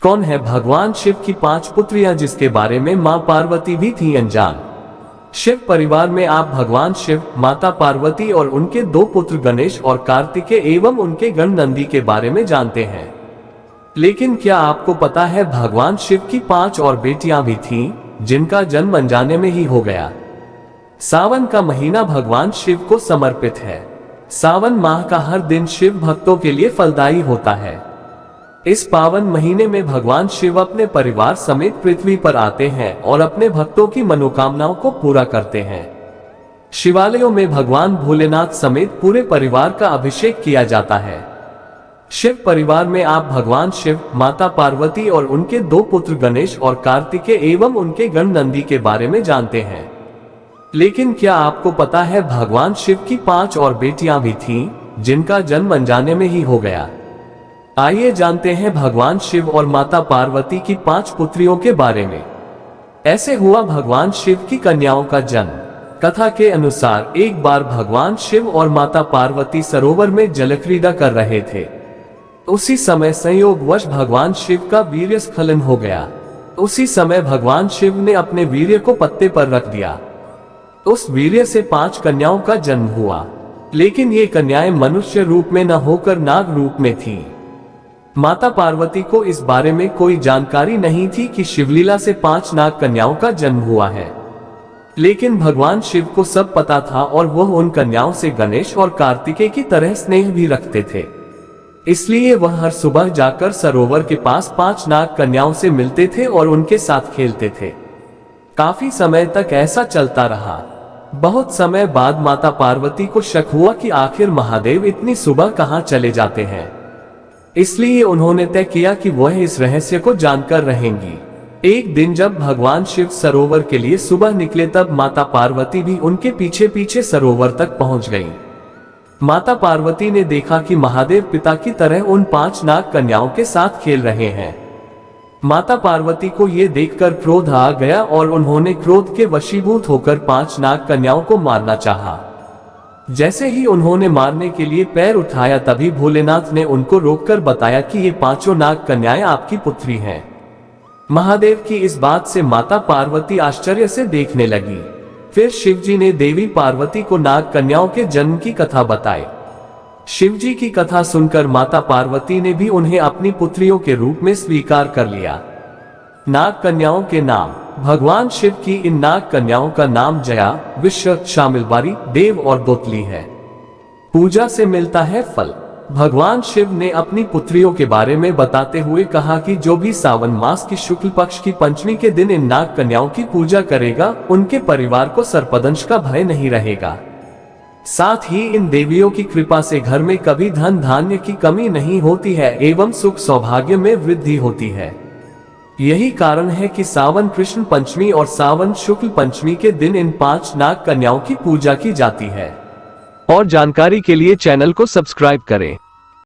कौन है भगवान शिव की 5 पुत्रियां जिसके बारे में मां पार्वती भी थी अनजान। शिव परिवार में आप भगवान शिव, माता पार्वती और उनके 2 पुत्र गणेश और कार्तिकेय एवं उनके गण नंदी के बारे में जानते हैं। लेकिन क्या आपको पता है भगवान शिव की 5 और बेटियां भी थीं, जिनका जन्म अनजाने में ही हो गया। सावन का महीना भगवान शिव को समर्पित है। सावन माह का हर दिन शिव भक्तों के लिए फलदायी होता है। इस पावन महीने में भगवान शिव अपने परिवार समेत पृथ्वी पर आते हैं और अपने भक्तों की मनोकामनाओं को पूरा करते हैं। शिवालयों में भगवान भोलेनाथ समेत पूरे परिवार का अभिषेक किया जाता है। शिव परिवार में आप भगवान शिव, माता पार्वती और उनके 2 पुत्र गणेश और कार्तिकेय एवं उनके गण नंदी के बारे में जानते हैं। लेकिन क्या आपको पता है भगवान शिव की 5 और बेटियां भी थीं, जिनका जन्म अनजाने में ही हो गया। आइए जानते हैं भगवान शिव और माता पार्वती की 5 पुत्रियों के बारे में। ऐसे हुआ भगवान शिव की कन्याओं का जन्म। कथा के अनुसार एक बार भगवान शिव और माता पार्वती सरोवर में जलक्रीड़ा कर रहे थे। उसी समय संयोगवश भगवान शिव का वीर्यस्खलन हो गया। उसी समय भगवान शिव ने अपने वीर्य को पत्ते पर रख दिया। उस वीर्य से 5 कन्याओं का जन्म हुआ, लेकिन ये कन्याएं मनुष्य रूप में न होकर नाग रूप में थीं। माता पार्वती को इस बारे में कोई जानकारी नहीं थी कि शिवलीला से 5 नाग कन्याओं का जन्म हुआ है। लेकिन भगवान शिव को सब पता था और वह उन कन्याओं से गणेश और कार्तिकेय की तरह स्नेह भी रखते थे। इसलिए वह हर सुबह जाकर सरोवर के पास 5 नाग कन्याओं से मिलते थे और उनके साथ खेलते थे। काफी समय तक ऐसा चलता रहा। बहुत समय बाद माता पार्वती को शक हुआ कि आखिर महादेव इतनी सुबह कहां चले जाते हैं। इसलिए उन्होंने तय किया कि वह इस रहस्य को जानकर रहेंगी। एक दिन जब भगवान शिव सरोवर के लिए सुबह निकले तब माता पार्वती भी उनके पीछे पीछे सरोवर तक पहुंच गईं। माता पार्वती ने देखा कि महादेव पिता की तरह उन 5 नाग कन्याओं के साथ खेल रहे हैं। माता पार्वती को ये देखकर क्रोध आ गया और उन्होंने क्रोध के वशीभूत होकर 5 नाग कन्याओं को मारना चाहा। जैसे ही उन्होंने मारने के लिए पैर उठाया तभी भोलेनाथ ने उनको रोककर बताया कि ये 5 नाग कन्याएं आपकी पुत्री हैं। महादेव की इस बात से माता पार्वती आश्चर्य से देखने लगी। फिर शिवजी ने देवी पार्वती को नाग कन्याओं के जन्म की कथा बताई। शिवजी की कथा सुनकर माता पार्वती ने भी उन्हें अपनी पुत्रियों के रूप में स्वीकार कर लिया। नाग कन्याओं के नाम। भगवान शिव की इन नाग कन्याओं का नाम जया, विश्व, शामिलबारी, देव और दोतली है। पूजा से मिलता है फल। भगवान शिव ने अपनी पुत्रियों के बारे में बताते हुए कहा कि जो भी सावन मास की शुक्ल पक्ष की पंचमी के दिन इन नाग कन्याओं की पूजा करेगा, उनके परिवार को सर्पदंश का भय नहीं रहेगा। साथ ही इन देवियों की कृपा से घर में कभी धन धान्य की कमी नहीं होती है एवं सुख सौभाग्य में वृद्धि होती है। यही कारण है कि सावन कृष्ण पंचमी और सावन शुक्ल पंचमी के दिन इन 5 नाग कन्याओं की पूजा की जाती है। और जानकारी के लिए चैनल को सब्सक्राइब करें।